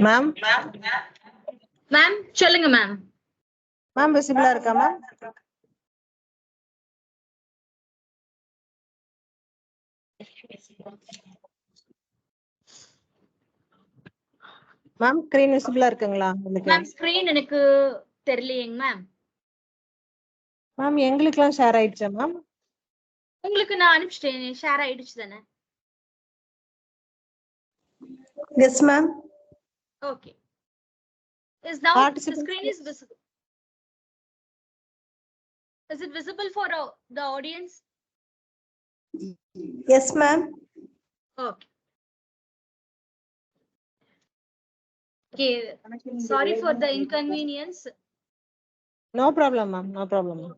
Ma'am? Ma'am, சொல்லுங்க ma'am. Ma'am, visible இருக்கா ma'am? Ma'am, screen visible இருக்குங்களா உங்களுக்கு? Ma'am, screen எனக்கு தெரியலையேங்க ma'am. Ma'am, எங்களுக்குலாம் ஷேர் ஆயிடுச்சா ma'am? உங்களுக்கு நான் அனுப்பிச்சிட்டேன், ஷேர் ஆயிடுச்சு தானே? Yes ma'am. Okay. Is now the screen is visible? Is it visible for the audience? Yes ma'am. Okay. Okay. Sorry for the inconvenience. No problem ma'am. No problem ma'am.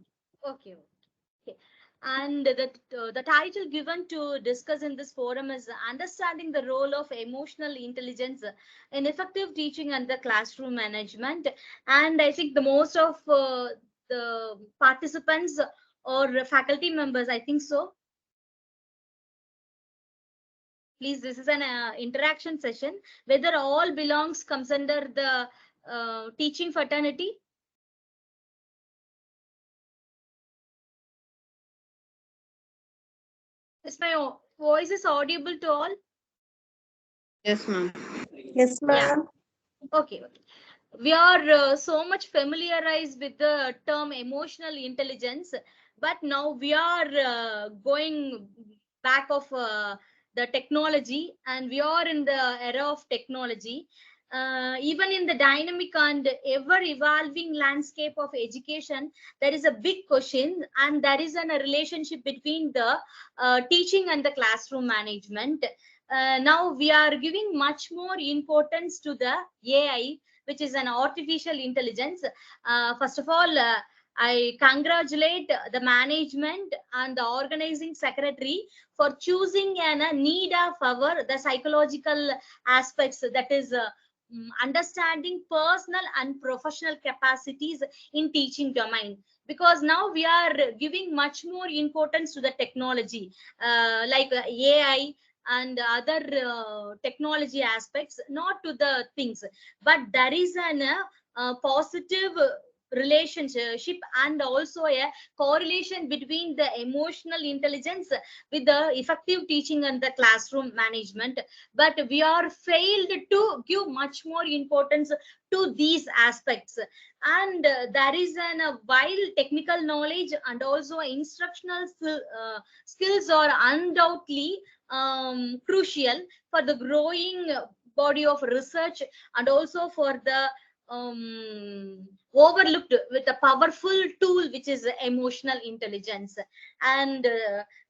Okay. Okay. And the title given to discuss in this forum is Understanding the Role of Emotional Intelligence in Effective Teaching and the Classroom Management. And I think the most of the participants or faculty members, I think so. Please, this is an interaction session. Whether all belongs comes under the teaching fraternity. Is my voice is audible to all? Yes ma'am. Yes ma'am. Yeah. Okay. We are so much familiarized with the term emotional intelligence, but now we are going back of the technology, and we are in the era of technology. Even in the dynamic and ever evolving landscape of education, there is a big question, and there is a relationship between the teaching and the classroom management. Now we are giving much more importance to the AI, which is an artificial intelligence. First of all, I congratulate the management and the organizing secretary for choosing a need of the psychological aspects, that is understanding personal and professional capacities in teaching domain. Because now we are giving much more importance to the technology, like AI and other technology aspects, not to the things, but there is an positive relationship and also a correlation between the emotional intelligence with the effective teaching and the classroom management. But we are failed to give much more importance to these aspects, and there is an while technical knowledge and also instructional skills are undoubtedly crucial for the growing body of research, and also for the overlooked with a powerful tool, which is emotional intelligence. And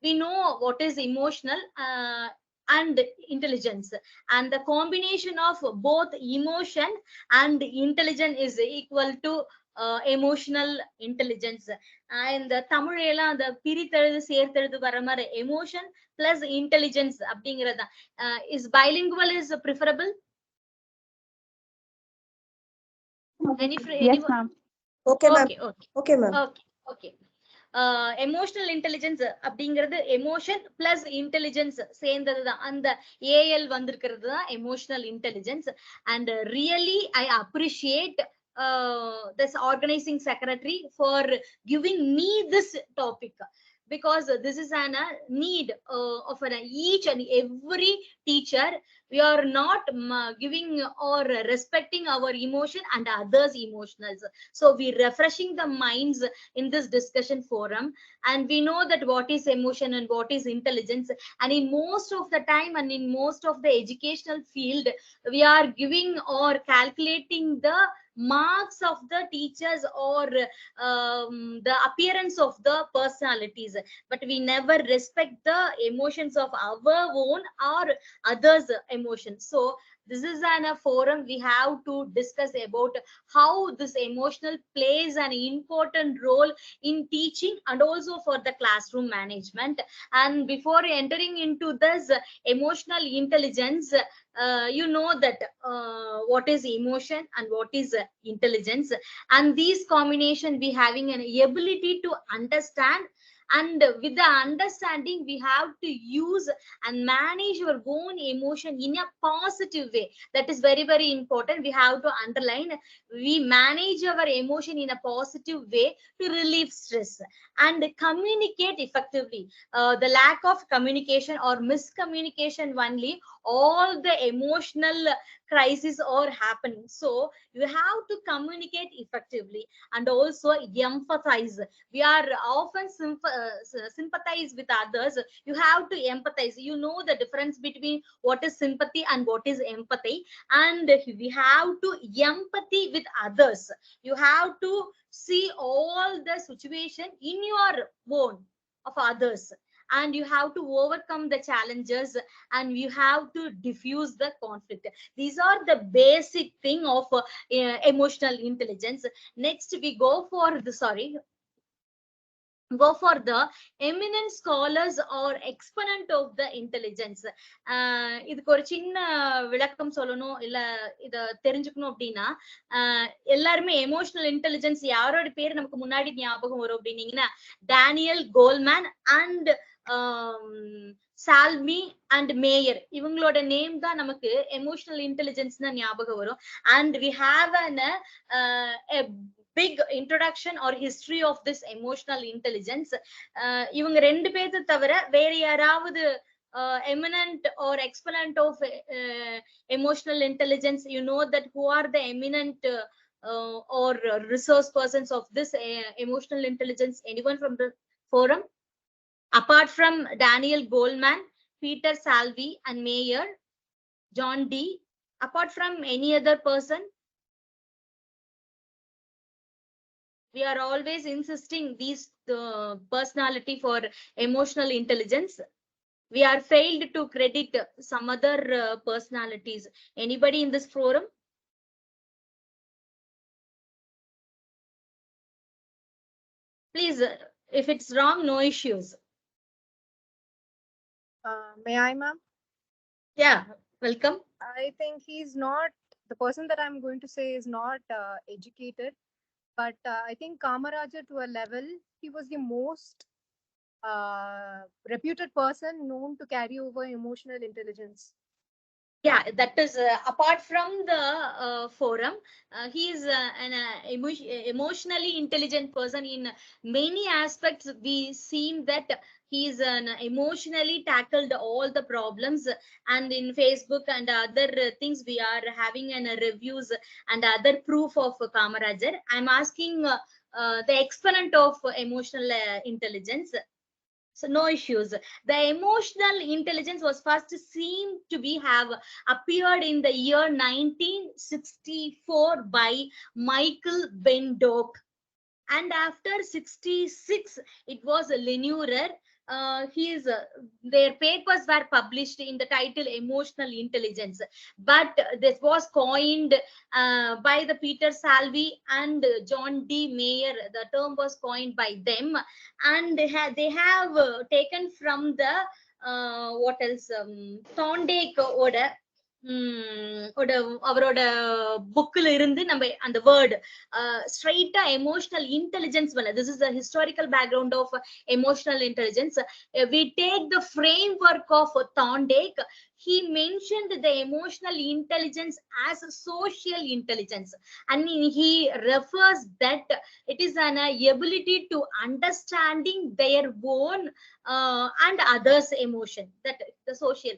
we know what is emotional and intelligence, and the combination of both emotion and intelligence is equal to emotional intelligence. And Tamil எல்லாம் அந்த பிரித்தெழுது சேர்த்தெழுது வர மாதிரி emotion plus intelligence அப்படிங்கிறது is bilingual is preferable? Yes ma'am. Okay ma'am. Okay ma'am. Okay. Emotional intelligence அப்படிங்கிறது emotion plus intelligence சேர்ந்ததுதான், அந்த AL வந்திருக்கிறது தான் emotional intelligence. And really I appreciate this organizing secretary for giving me this topic, because this is a need of each and every teacher. We are not giving or respecting our emotion and others' emotionals. So we refreshing the minds in this discussion forum, and we know that what is emotion and what is intelligence. And in most of the time and in most of the educational field, we are giving or calculating the marks of the teachers or the appearance of the personalities, but we never respect the emotions of our own or others' emotions. So this is a forum we have to discuss about how this emotional plays an important role in teaching and also for the classroom management. And before entering into this emotional intelligence, you know that what is emotion and what is intelligence, and these combination we having an ability to understand And with the understanding, we have to use and manage your own emotion in a positive way. That is very, very important. We have to underline, we manage our emotion in a positive way to relieve stress and communicate effectively. The lack of communication or miscommunication only, all the emotional crises are happening. So you have to communicate effectively and also empathize. We are often sympathize with others. You have to empathize. You know the difference between what is sympathy and what is empathy, and we have to empathy with others. You have to see all the situation in your own of others, and you have to overcome the challenges, and you have to diffuse the conflict. These are the basic thing of emotional intelligence. Next we go for the eminent scholars or exponent of the intelligence. இதுக்கு ஒரு சின்ன விளக்கம் சொல்லணும் இல்ல இத தெரிஞ்சுக்கணும் அப்படின்னா, எல்லாருமே எமோஷனல் இன்டெலிஜென்ஸ் யாரோட பேர் நமக்கு முன்னாடி ஞாபகம் வரும் அப்படின்னீங்கன்னா, Daniel Goleman and Salovey and Mayer, இவங்களோட நேம் தான் நமக்கு எமோஷனல் இன்டெலிஜென்ஸ் தான் ஞாபகம் வரும். And we have an big introduction or history of this emotional intelligence. இவங்க ரெண்டு பேர்த்த தவிர வேற யாராவது eminent or exponent of emotional intelligence, you know that who are the eminent or resource persons of this emotional intelligence? Anyone from the forum? Apart from Daniel Goleman, Peter Salvi and Mayer, John D, apart from any other person? We are always insisting these personality for emotional intelligence. We are failed to credit some other personalities. Anybody in this forum? Please, if it's wrong, no issues. May I, ma'am? Yeah, welcome. I think he's not, the person that I'm going to say is not educated, but I think Kamaraja, to a level, he was the most reputed person known to carry over emotional intelligence. Yeah, that is apart from the forum, he is an emotionally intelligent person. In many aspects we seem that he is an emotionally tackled all the problems, and in Facebook and other things we are having an reviews and other proof of Kamarajar. I'm asking the exponent of emotional intelligence. So no issues. The emotional intelligence was first seen to be have appeared in the year 1964 by Michael Bendock, and after 66 it was Lenurer. Their papers were published in the title Emotional Intelligence, but this was coined by the Peter Salvi and John D. Mayer. The term was coined by them, and they have taken from the what else, Thorndike order. அவரோட புக்ல இருந்து நம்ம அந்த word ஸ்ட்ரைட்டா emotional intelligence வரல. This is the historical background of emotional intelligence. We take the framework of Thorndike. He mentioned the emotional intelligence as social intelligence, and he refers that it is an ability to understanding their own and others' emotion. That the social,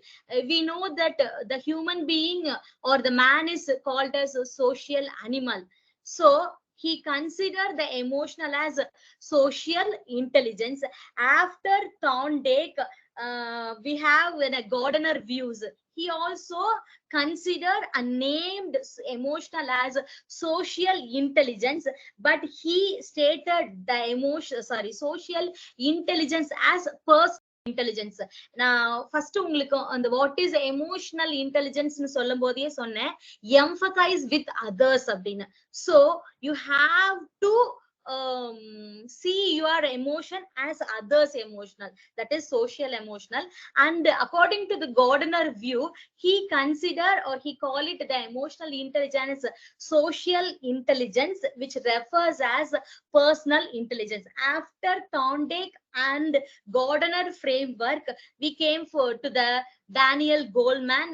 we know that the human being or the man is called as a social animal. So he considered the emotional as social intelligence. After Thorndike, we have in a Gardner views. He also considered and named emotional as social intelligence, but he stated the social intelligence as personal intelligence. நான் first உங்களுக்கு அந்த what is emotional இன்டெலிஜென்ஸ்னு சொல்லும் போதே சொன்னேன், empathise with others அப்படின்னு. So you have to see your emotion as others emotional, that is social emotional. And according to the Gardner view, he consider or he call it the emotional intelligence social intelligence, which refers as personal intelligence. After Thorndike and Gardner framework, we came to the Daniel Goleman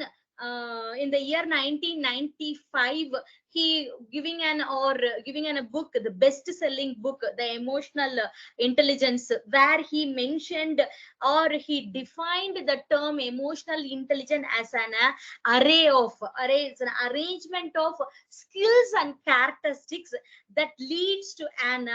in the year 1995. He giving an a book, the best selling book, the emotional intelligence, where he mentioned or he defined the term emotional intelligence as an array, it's an arrangement of skills and characteristics that leads to an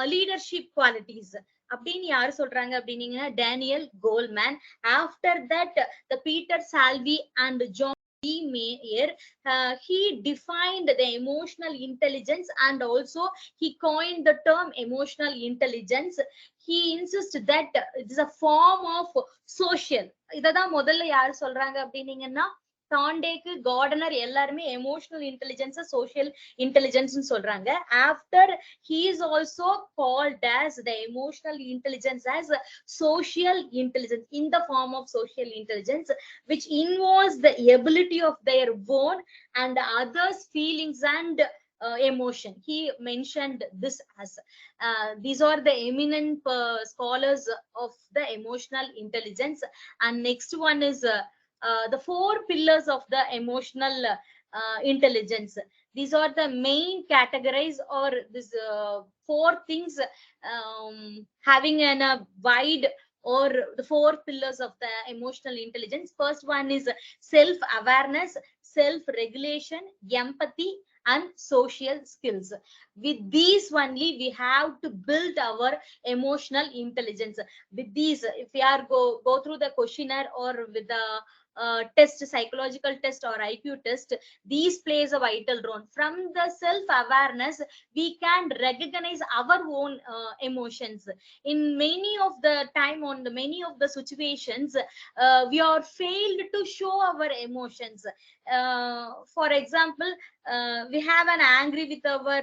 leadership qualities. அப்படின்னு யாரு சொல்றாங்க அப்படின்னீங்கன்னா Daniel Coleman. After that, the Peter Salvi and John D. Mayer, he defined the emotional intelligence and also he coined the term emotional intelligence. He insists that it is a form of social. இததான் முதல்ல யாரு சொல்றாங்க அப்படின்னீங்கன்னா தாண்டேக்கு gardener எல்லாருமே emotional intelligence social intelligence சொல்றாங்க. After he is also called as the emotional intelligence as social intelligence, in the form of social intelligence, which involves the ability of their own and others feelings and emotion. He mentioned this as these are the eminent scholars of the emotional intelligence. And next one is the 4 pillars of the emotional intelligence. These are the main categories or this 4 things having a wide or the 4 pillars of the emotional intelligence. First one is self awareness, self regulation, empathy and social skills. With these only we have to build our emotional intelligence. With these, if we are go through the questionnaire or with the test, psychological test or IQ test, these plays a vital role. From the self awareness we can recognize our own emotions. In many of the time, on the many of the situations, we are failed to show our emotions. For example, we have an angry with our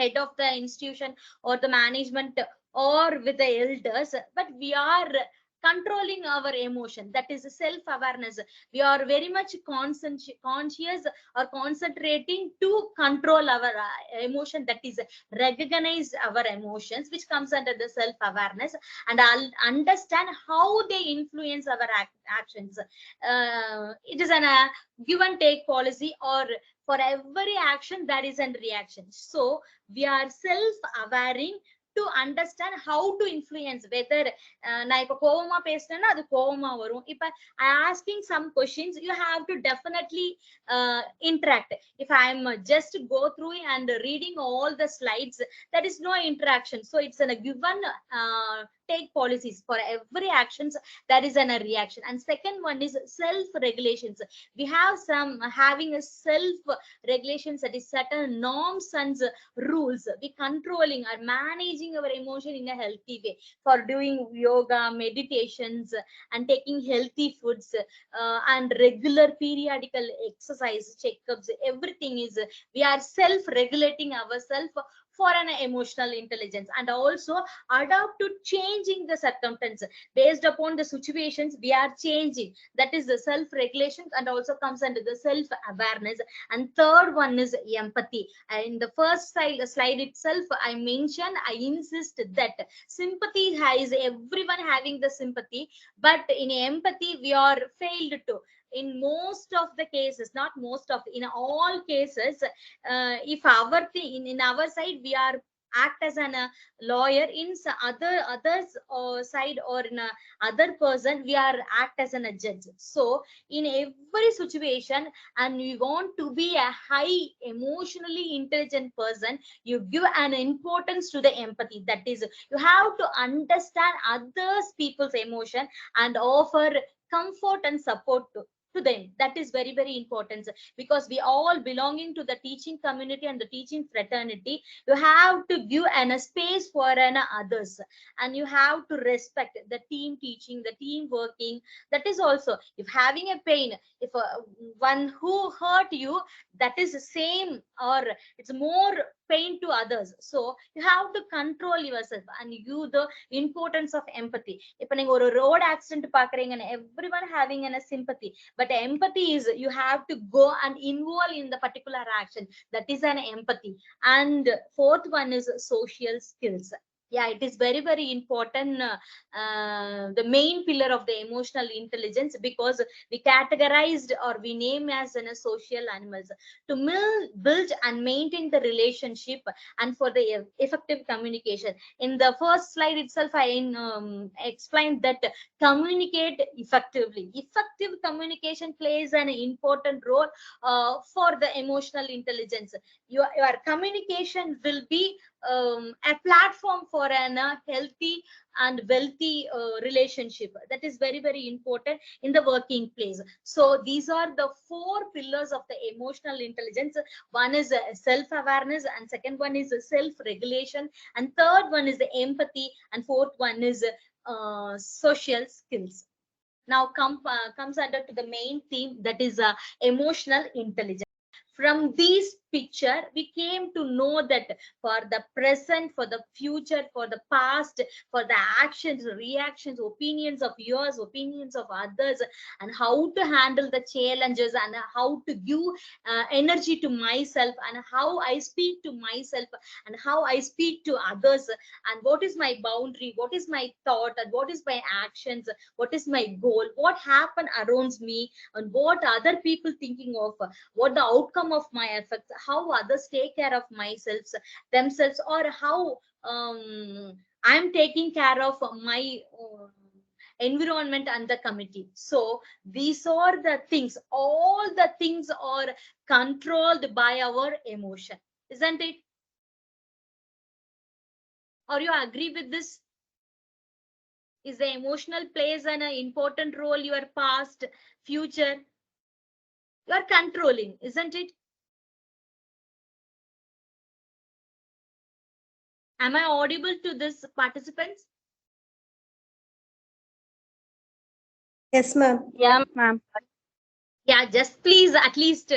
head of the institution or the management or with the elders, but we are controlling our emotion. That is self awareness. We are very much conscious or concentrating to control our emotion, that is recognize our emotions, which comes under the self awareness, and I'll understand how they influence our actions. It is a give and take policy, or for every action there is a reaction. So we are self aware to understand how to influence. Whether நான் இப்ப கோவமா பேசுனேன்னா அது கோவமா வரும். இப்ப asking some questions, you have to definitely interact. If I'm just go through and reading all the slides, there is no interaction. So it's a given take policies. For every actions there is a reaction. And second one is self regulations. We have some having a self regulations, that is certain norms and rules. We controlling or managing our emotion in a healthy way, for doing yoga, meditations and taking healthy foods and regular periodical exercise checkups. Everything is we are self regulating ourselves for an emotional intelligence, and also adapt to changing the circumstances based upon the situations. We are changing, that is the self regulation, and also comes under the self awareness. And third one is empathy. In the first slide itself I mentioned, I insist that sympathy has everyone having the sympathy, but in empathy we are failed to. In most of the cases, not most of, in all cases, if our thing in our side we are act as an lawyer, in others side or in a other person we are act as an judge. So in every situation, and you want to be a high emotionally intelligent person, you give an importance to the empathy. That is, you have to understand others people's emotion and offer comfort and support to them. That is very, very important, because we all belonging to the teaching community and the teaching fraternity. You have to give a space for others, and you have to respect the team teaching, the team working. That is also, if having a pain, if one who hurt you, that is the same, or it's more pain to others. So you have to control yourself and you the importance of empathy. If you a road accident and everyone having a sympathy, but empathy is you have to go and involve in the particular action. That is an empathy. And fourth one is social skills. Yeah, it is very, very important, the main pillar of the emotional intelligence, because we categorized or we name as a social animals to build and maintain the relationship and for the effective communication. In the first slide itself, I explained that communicate effectively. Effective communication plays an important role for the emotional intelligence. Your communication will be a platform for an healthy and wealthy relationship. That is very, very important in the working place. So these are the four pillars of the emotional intelligence. One is self-awareness, and second one is self-regulation, and third one is the empathy, and fourth one is social skills. Now comes under to the main theme, that is emotional intelligence. From this picture, we came to know that for the present, for the future, for the past, for the actions, reactions, opinions of yours, opinions of others, and how to handle the challenges, and how to give energy to myself, and how I speak to myself, and how I speak to others, and what is my boundary, what is my thought, and what is my actions, what is my goal, what happened around me, and what other people thinking of, what the outcome of my efforts, how others take care of themselves, or how I'm taking care of my environment and the committee. So these are the things, all the things are controlled by our emotion, isn't it? Or you agree with this? Is the emotional plays an important role, your past, future? You are controlling, isn't it? Am I audible to this participants? Yes, ma'am. Yeah, ma'am. Yeah, just please at least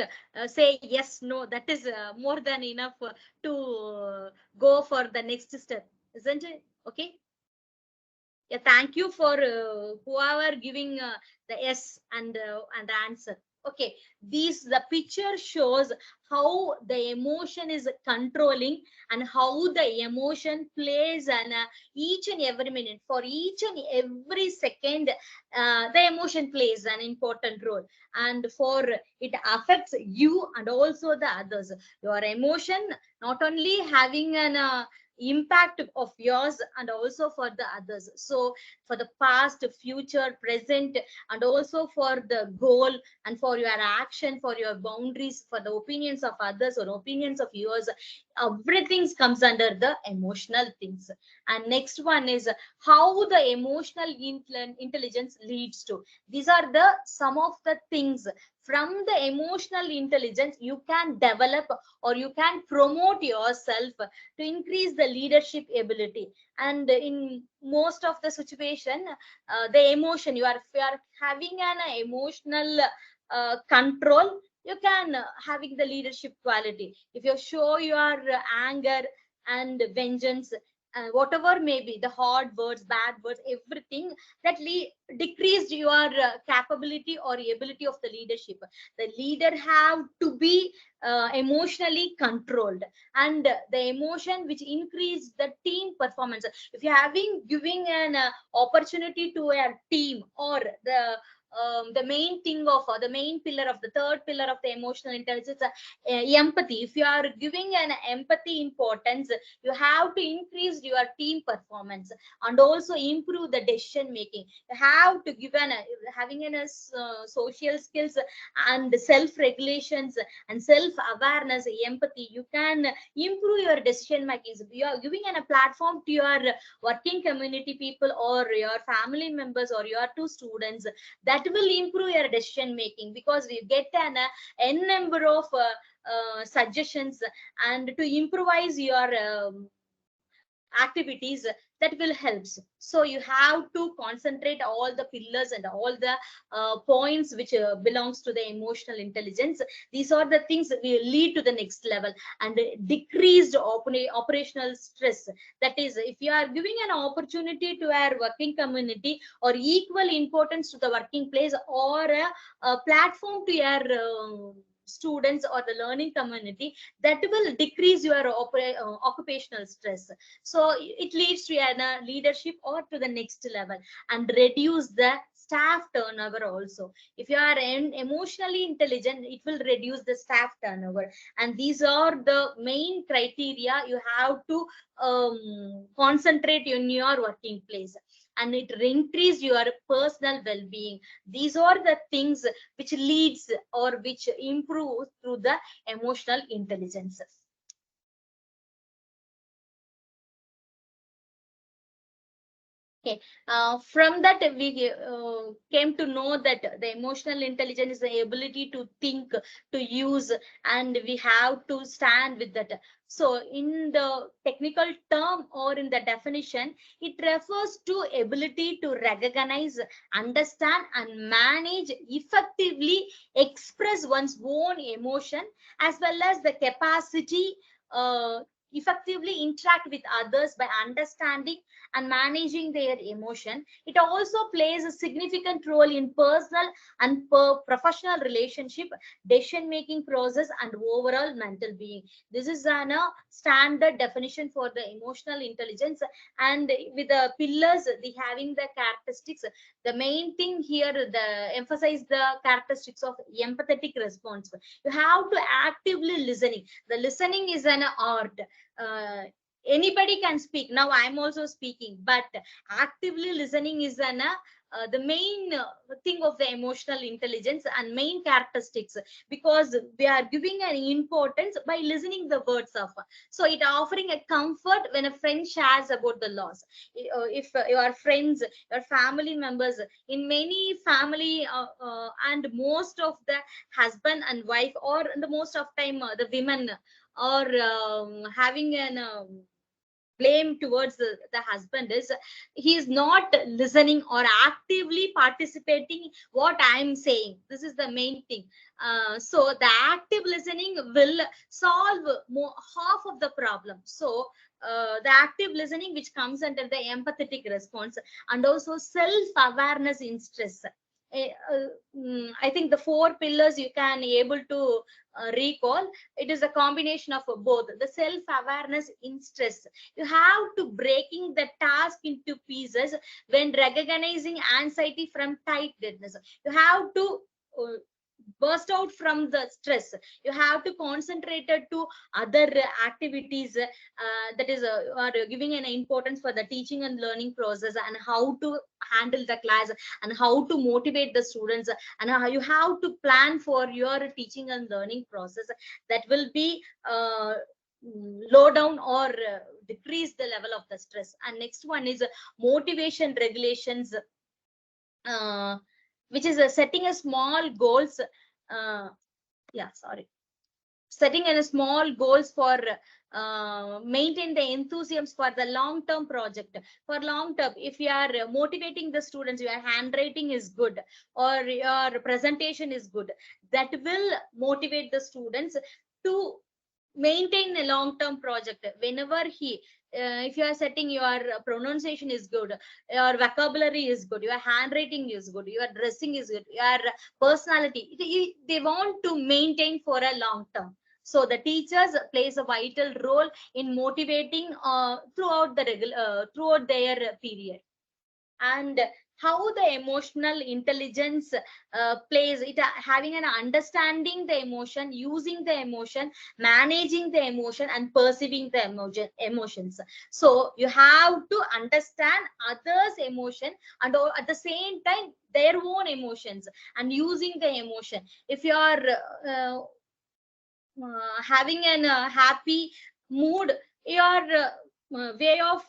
say yes, no. That is more than enough to go for the next step, isn't it? Okay. Yeah, thank you for whoever giving the yes and the answer. Okay, the picture shows how the emotion is controlling and how the emotion plays an each and every minute, for each and every second, the emotion plays an important role, and for it affects you and also the others. Your emotion not only having an impact of yours and also for the others. So for the past, future, present, and also for the goal, and for your action, for your boundaries, for the opinions of others or opinions of yours, everything comes under the emotional things. And next one is how the emotional intelligence leads to. These are the some of the things from the emotional intelligence you can develop or you can promote yourself to increase the leadership ability. And in most of the situation, the emotion you are having an emotional control, you can having the leadership quality. If you show your anger and vengeance, whatever may be the hard words, bad words, everything that decreased your capability or ability of the leadership. The leader have to be emotionally controlled, and the emotion which increase the team performance. If you're having giving an opportunity to a team, or the main thing of the main pillar of the third pillar of the emotional intelligence, empathy. If you are giving an empathy importance, you have to increase your team performance and also improve the decision making. You have to give an having an social skills and self regulations and self awareness, empathy. You can improve your decision making. You are giving a platform to your working community people or your family members or your two students, that that will improve your decision making, because we get an n number of suggestions and to improvise your activities that will help. So you have to concentrate all the pillars and all the points which belongs to the emotional intelligence. These are the things that will lead to the next level, and decreased operational stress. That is, if you are giving an opportunity to our working community, or equal importance to the working place, or a platform to your students or the learning community, that will decrease your occupational stress. So it leads to a leadership or to the next level, and reduce the staff turnover also. If you are emotionally intelligent, it will reduce the staff turnover. And these are the main criteria you have to concentrate in your working place, and it increase your personal well-being. These are the things which leads or which improve through the emotional intelligence. Okay, from that we came to know that the emotional intelligence is the ability to think, to use, and we have to stand with that. So in the technical term or in the definition, it refers to ability to recognize, understand, and manage effectively, express one's own emotion, as well as the capacity effectively interact with others by understanding and managing their emotion. It also plays a significant role in personal and professional relationship, decision making process, and overall mental being. This is a standard definition for the emotional intelligence, and with the pillars, the having the characteristics. The main thing here, the emphasize the characteristics of empathetic response. You have to actively listening. The listening is an art. Anybody can speak. Now I'm also speaking, but actively listening is the main thing of the emotional intelligence and main characteristics, because we are giving an importance by listening the words of. So it offering a comfort when a friend shares about the loss. If your friends, your family members, in many family and most of the husband and wife, or the most of time the women are having an blame towards the husband is he is not listening or actively participating what I'm saying. This is the main thing. So the active listening will solve half of the problem. So the active listening, which comes under the empathetic response, and also self-awareness in stress. I think the 4 pillars you can able to recall. It is a combination of both. The self-awareness in stress. You have to breaking the task into pieces when recognizing anxiety from tightness. You have to burst out from the stress. You have to concentrate it to other activities that is are giving an importance for the teaching and learning process, and how to handle the class, and how to motivate the students, and how you have to plan for your teaching and learning process that will be low down or decrease the level of the stress. And next one is motivation regulations, which is setting a small goals. Setting a small goals for maintain the enthusiasm for the long-term project. For long-term, if you are motivating the students, your handwriting is good or your presentation is good, that will motivate the students to maintain a long-term project. Whenever if you are setting your pronunciation is good, your vocabulary is good, your handwriting is good, your dressing is good, your personality, they want to maintain for a long term. So the teachers plays a vital role in motivating throughout their period. And how the emotional intelligence plays it, having an understanding the emotion, using the emotion, managing the emotion, and perceiving the emotions. So you have to understand others emotion, and at the same time their own emotions, and using the emotion. If you are having an happy mood, your way of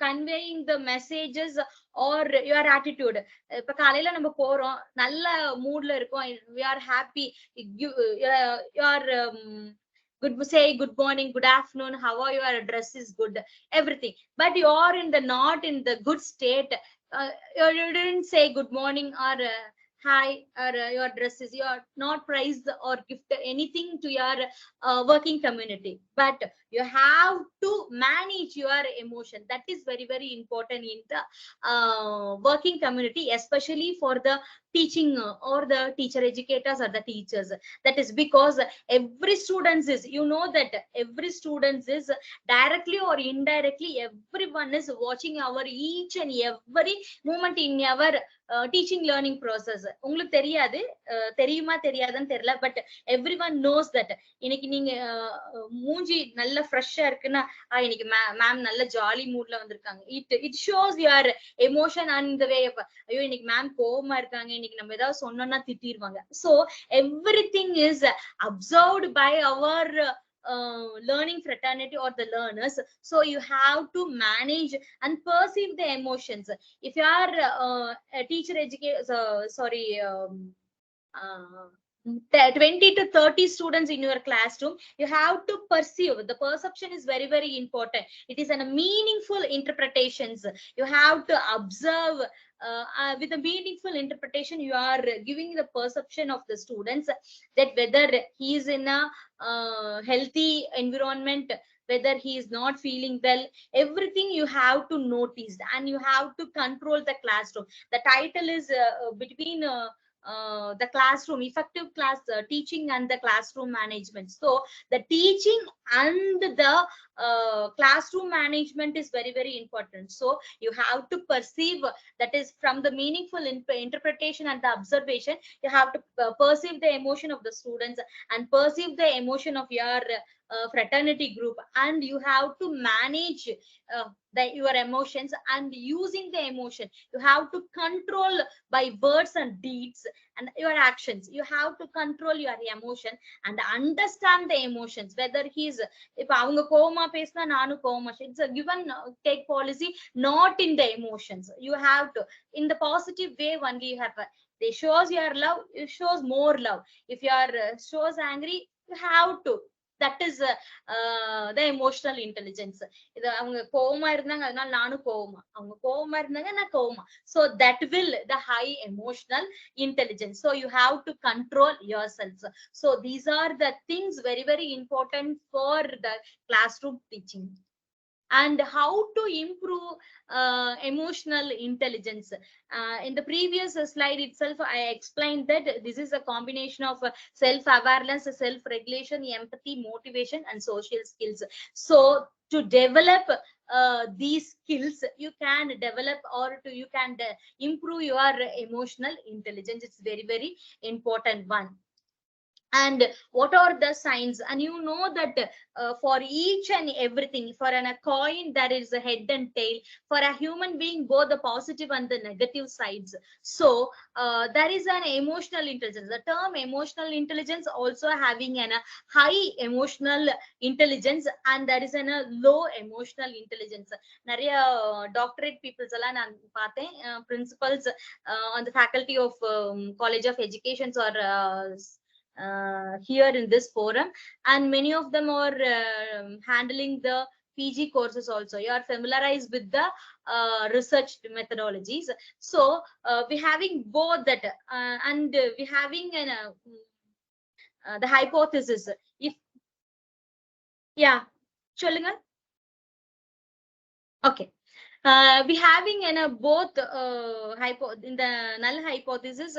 conveying the messages or your attitude. இப்ப காலையில நம்ம போறோம், நல்ல மூட்ல இருக்கோம், we are happy, you are say good morning, good afternoon, how are you, your dress is good, everything, but you are in the not in the good state. You didn't say good morning or hi, or your dress is, you are not praised or gift anything to your working community, but you have to manage your emotion. That is very very important in the working community, especially for the teaching or the teacher educators or the teachers. That is because every student is, you know, that every student is directly or indirectly, everyone is watching our each and every moment in our teaching learning process. உங்களுக்கு தெரியாது, தெரியுமா தெரியாதுன்னு தெரியல, but everyone knows that இன்னைக்கு நீங்க மூஞ்சி நல்ல ஃப்ரெஷ்ஷா இருக்குன்னா, இன்னைக்கு மேம் நல்ல ஜாலி மூட்ல வந்திருக்காங்க. It shows your emotion and the way of, ஐயோ இன்னைக்கு மேம் கோவமா இருக்காங்க, இன்னைக்கு நம்ம ஏதாவது சொன்னோம்னா திட்டிடுவாங்க. So everything is observed by our learning fraternity or the learners. So you have to manage and perceive the emotions. If you are a teacher educator, 20 to 30 students in your classroom, you have to perceive. The perception is very very important. It is a meaningful interpretations. You have to observe. With a meaningful interpretation, you are giving the perception of the students, that whether he is in a healthy environment, whether he is not feeling well, everything you have to notice, and you have to control the classroom. The title is between the classroom, effective class teaching and the classroom management. So the teaching and the classroom management is very very important. So you have to perceive, that is from the meaningful interpretation and the observation, you have to perceive the emotion of the students and perceive the emotion of your fraternity group, and you have to manage your emotions, and using the emotion you have to control by words and deeds and your actions. You have to control your emotion and understand the emotions, whether he's, if avanga கோவமா பேசினா நானும் கோவமா, it's a given take policy, not in the emotions. You have to, in the positive way only, you have they shows your love, it shows more love. If you are shows angry, you have to, that is the emotional intelligence. இது அவங்க கோவமா இருந்தாங்க அதனால நானும் கோவமா, அவங்க கோவமா இருந்தாங்க நான் கோவமா. So that will the high emotional intelligence. So you have to control yourselves. So these are the things very very important for the classroom teaching. And how to improve emotional intelligence. In the previous slide itself, I explained that this is a combination of self-awareness, self-regulation, empathy, motivation, and social skills. So to develop these skills, you can develop or you can improve your emotional intelligence. It's very very important one. And what are the signs? And you know that for each and everything, for a coin there is a head and tail, for a human being both the positive and the negative sides. So there is an emotional intelligence. The term emotional intelligence also having a high emotional intelligence, and there is a low emotional intelligence. Nariya doctorate peoples alla nan paathen, principals on the faculty of College of Education or here in this forum, and many of them are handling the PG courses also. You are familiarized with the research methodologies. So we having both that, and we having an the hypothesis. If yeah, சொல்லுங்க. Okay. We having in both in the null hypothesis,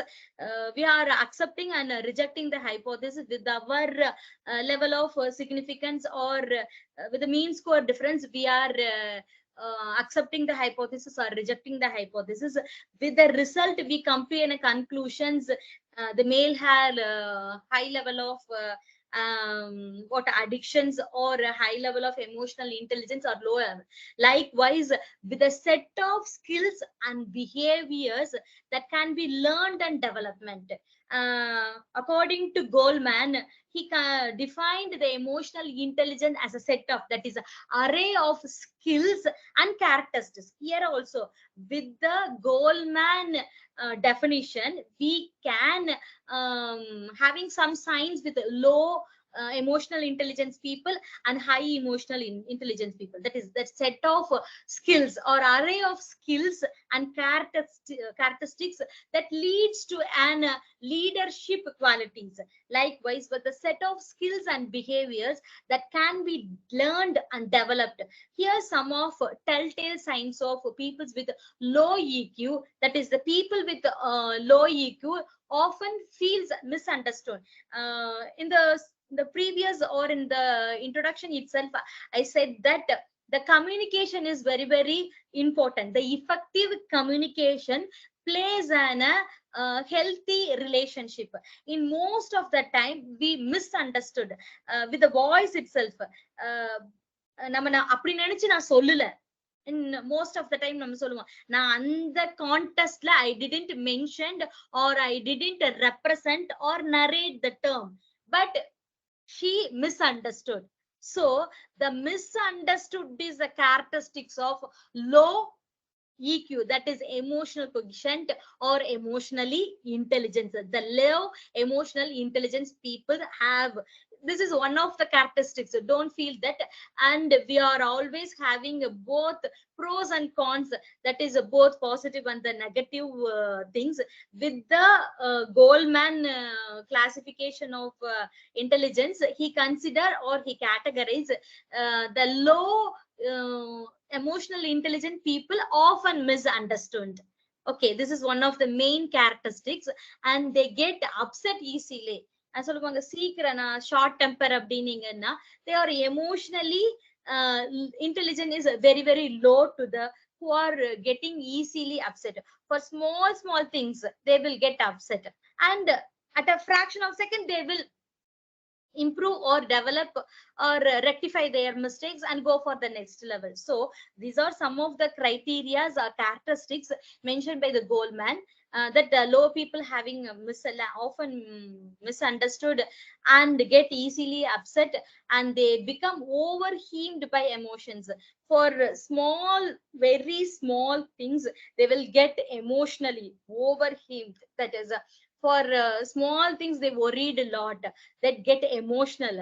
we are accepting and rejecting the hypothesis with our level of significance, or with the mean score difference. We are accepting the hypothesis or rejecting the hypothesis. With the result, we come to conclusions. The male had high level of what addictions, or a high level of emotional intelligence, or lower. Likewise, with a set of skills and behaviors that can be learned and development. According to Goldman, he defined the emotional intelligence as a set of, that is, array of skills and characteristics. Here also, with the Goldman definition, we can having some signs with low emotional intelligence people and high emotional intelligence people. That is that set of skills or array of skills and characteristics that leads to an leadership qualities. Likewise, with the set of skills and behaviors that can be learned and developed. Here some of telltale signs of peoples with low EQ, that is the people with low EQ often feels misunderstood. In the previous or in the introduction itself, I said that the communication is very, very important. The effective communication plays an healthy relationship. In most of the time, we misunderstood with the voice itself. அப்படி நினைச்சு நான் சொல்லல. In most of the time நம்ம சொல்லுவோம், நான் அந்த கான்டெஸ்ட்ல I didn't mentioned or I didn't represent or narrate the term, but she misunderstood. So the misunderstood is the characteristics of low EQ, that is emotional quotient or emotionally intelligence. The low emotional intelligence people have, this is one of the characteristics. Don't feel that. And we are always having both pros and cons, that is both positive and the negative things. With the Goldman classification of intelligence, he consider or he categorize the low emotional intelligent people often misunderstood. Okay, this is one of the main characteristics, and they get upset easily. சொல்லுவாங்க சீக்கிரம் நான் short temper அப்படின்னீங்கன்னா, they are emotionally intelligent is very, very low to the who are getting easily upset. For small things, they will get upset, and at a fraction of second they will improve or develop or rectify their mistakes and go for the next level. So these are some of the criteria or characteristics mentioned by the Goldman, that the low people having often misunderstood and get easily upset, and they become overwhelmed by emotions. For small, very small things, they will get emotionally overwhelmed. That is for small things they worried a lot, that get emotional.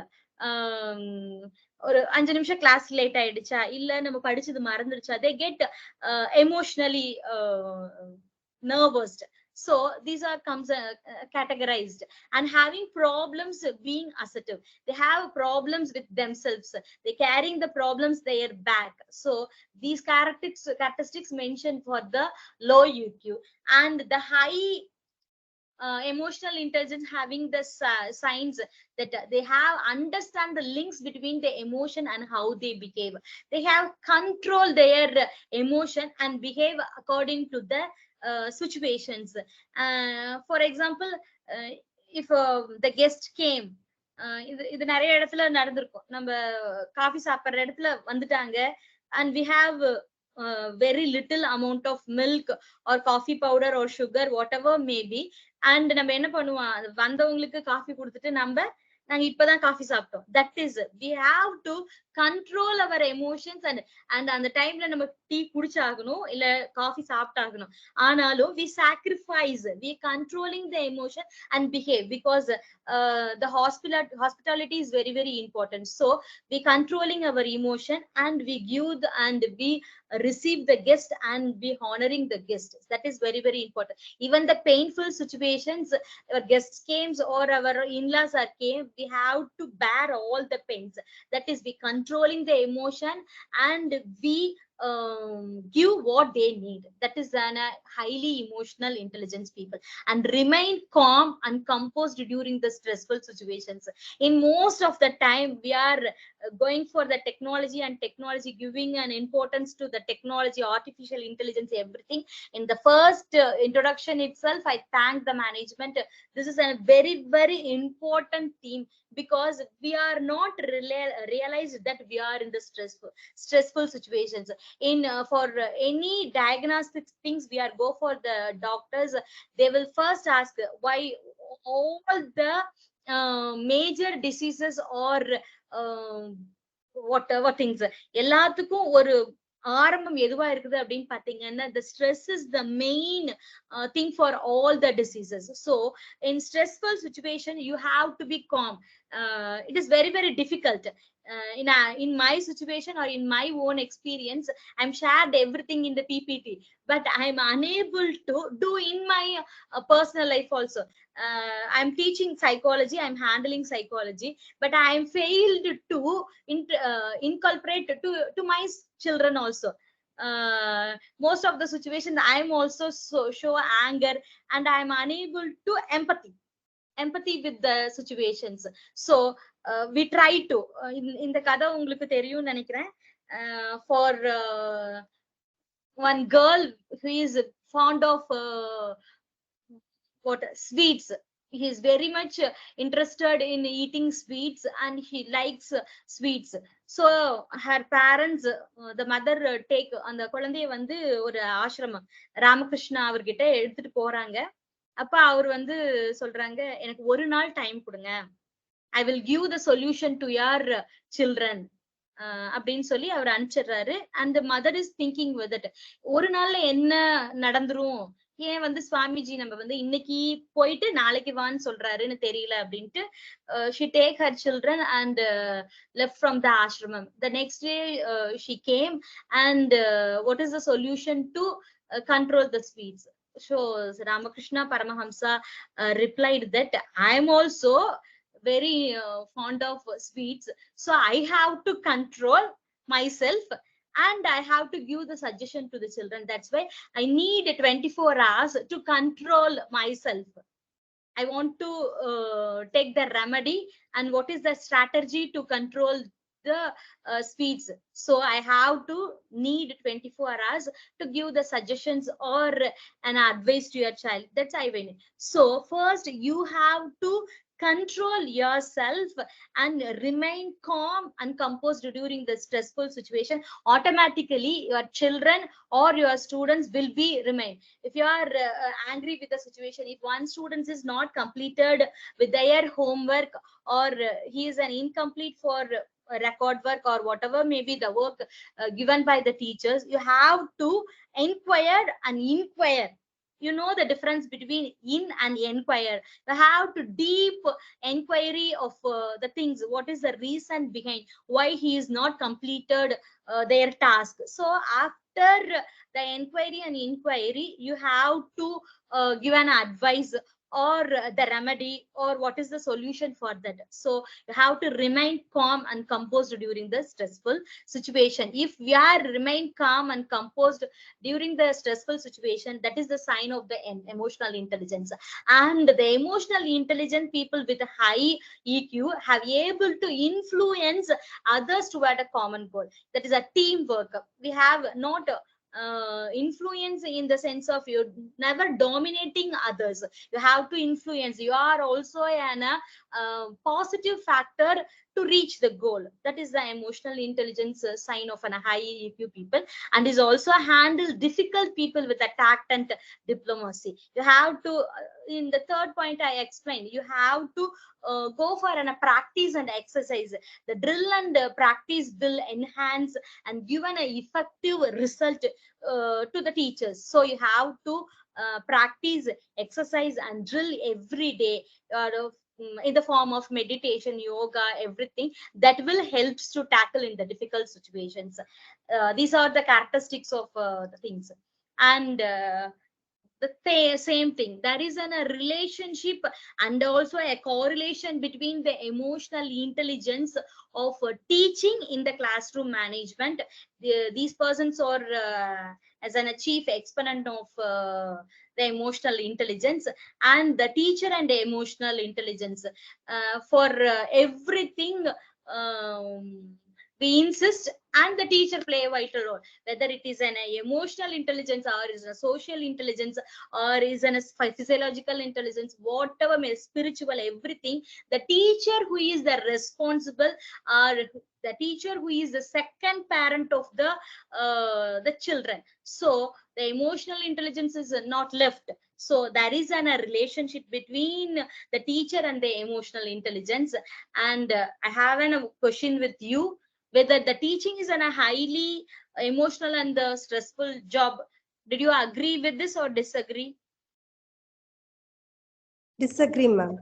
ஒரு 5 நிமிஷம் class late ஆயிடுச்சா, இல்ல நம்ம படிச்சது மறந்துடுச்சா, they get emotionally nervous. So these are categorized, and having problems being assertive. They have problems with themselves, they carrying the problems their back. So these characteristics mentioned for the low EQ. And the high emotional intelligence having the signs that they have understand the links between the emotion and how they behave. They have control their emotion and behave according to the situations. For example, if the guest came, இது நிறைய இடத்துல நடந்திருக்கும். நம்ம coffee சாப்பிடுற இடத்துல வந்துட்டாங்க, and we have very little amount of milk or coffee powder or sugar, whatever may be, and நம்ம என்ன பண்ணுவோம், வந்தவங்களுக்கு காஃபி கொடுத்துட்டு நாங்க இப்பதான் காஃபி சாப்பிட்டோம். That is, we have to control our emotions, and அந்த டைம்ல நம்ம டீ குடிச்சாகணும் இல்ல காஃபி சாப்பிட்டாகணும். ஆனாலும் we sacrifice, we controlling the emotion and behave, because the hospitality is very, very important. So we controlling our emotion, and we give and we receive the guest and be honoring the guest. That is very, very important. Even the painful situations, our guests came or our in-laws are came, we have to bear all the pains. That is, we controlling the emotion and we give what they need. That is an highly emotional intelligence people, and remain calm and composed during the stressful situations. In most of the time, we are going for the technology, and technology giving an importance to the technology, artificial intelligence, everything. In the first introduction itself, I thank the management. This is a very, very important theme, because we are not realized that we are in the stressful situations. In for any diagnostic things, we are go for the doctors, they will first ask why, all the major diseases or whatever things, எல்லாத்துக்கும் ஒரு ஆரம்பம் எதுவா இருக்குது அப்படின்னு பாத்தீங்கன்னா, the stress is the main thing for all the diseases. So in stressful situation you have to be calm. It is very very difficult. In my situation or in my own experience, I'm shared everything in the PPT, but I'm unable to do in my personal life also. I'm teaching psychology, I'm handling psychology, but I'm failed to inculcate to my children also. Most of the situation I'm also show anger, and I'm unable to empathy with the situations. So we try to in the kada ungalku theriyum nenikiren, for one girl who is fond of what sweets. He is very much interested in eating sweets, and he likes sweets. So her parents, the mother take அந்த குழந்தைய வந்து ஒரு ஆசிரமம் ராமகிருஷ்ணா அவர்கிட்ட எடுத்துட்டு போறாங்க. அப்ப அவர் வந்து சொல்றாங்க, எனக்கு ஒரு நாள் டைம் கொடுங்க, I will give the solution to your children அப்படின்னு சொல்லி அவர் அனுப்பிச்சிடுறாரு. and the mother is thinking with it, ஒரு நாள்ல என்ன நடந்துரும், ஏன் வந்து சுவாமிஜி நம்ம வந்து இன்னைக்கு போயிட்டு நாளைக்கு வான்னு சொல்றாருன்னு தெரியல அப்படின்ட்டு she take her children and left from the ashramam. The next day she came, and what is the solution to control the sweets? So Ramakrishna Paramahamsa replied that I am also very fond of sweets, so I have to control myself, and I have to give the suggestion to the children. That's why I need 24 hours to control myself. I want to take the remedy, and what is the strategy to control the sweets. So I have to need 24 hours to give the suggestions or an advice to your child. That's I win. So first you have to control yourself and remain calm and composed during the stressful situation. Automatically your children or your students will be remain. If you are angry with the situation, if one student is not completed with their homework, or he is an incomplete for record work or whatever may be the work given by the teachers, you have to inquire and inquire. You know the difference between in and inquire. You have to deep inquiry of the things, what is the reason behind why he is not completed their task. So after the inquiry you have to give an advice or the remedy, or what is the solution for that. So you have to remain calm and composed during the stressful situation. If we are remain calm and composed during the stressful situation, that is the sign of the emotional intelligence. And the emotional intelligent people with a high EQ have able to influence others toward a common goal. That is a teamwork. We have not influence in the sense of you never dominating others. You have to influence. You are also an positive factor to reach the goal. That is the emotional intelligence sign of an high EQ people, and is also handle difficult people with a tact and diplomacy. You have to in the third point I explained, you have to go for a practice and exercise. The drill and practice will enhance and give an effective result to the teachers. So you have to practice, exercise and drill every day in the form of meditation, yoga, everything that will help to tackle in the difficult situations. These are the characteristics of the things. And the same thing, there is a relationship and also a correlation between the emotional intelligence of teaching in the classroom management. These persons are as a chief exponent of the emotional intelligence, and the teacher and the emotional intelligence for everything. we insist, and the teacher play a vital role, whether it is an emotional intelligence or is a social intelligence or is an physiological intelligence, whatever may spiritual, everything, the teacher who is the responsible, or the teacher who is the second parent of the children. So the emotional intelligence is not left. So there is a relationship between the teacher and the emotional intelligence. And I have a question with you, whether the teaching is a highly emotional and stressful job. Did you agree with this or disagree? Disagree, ma'am.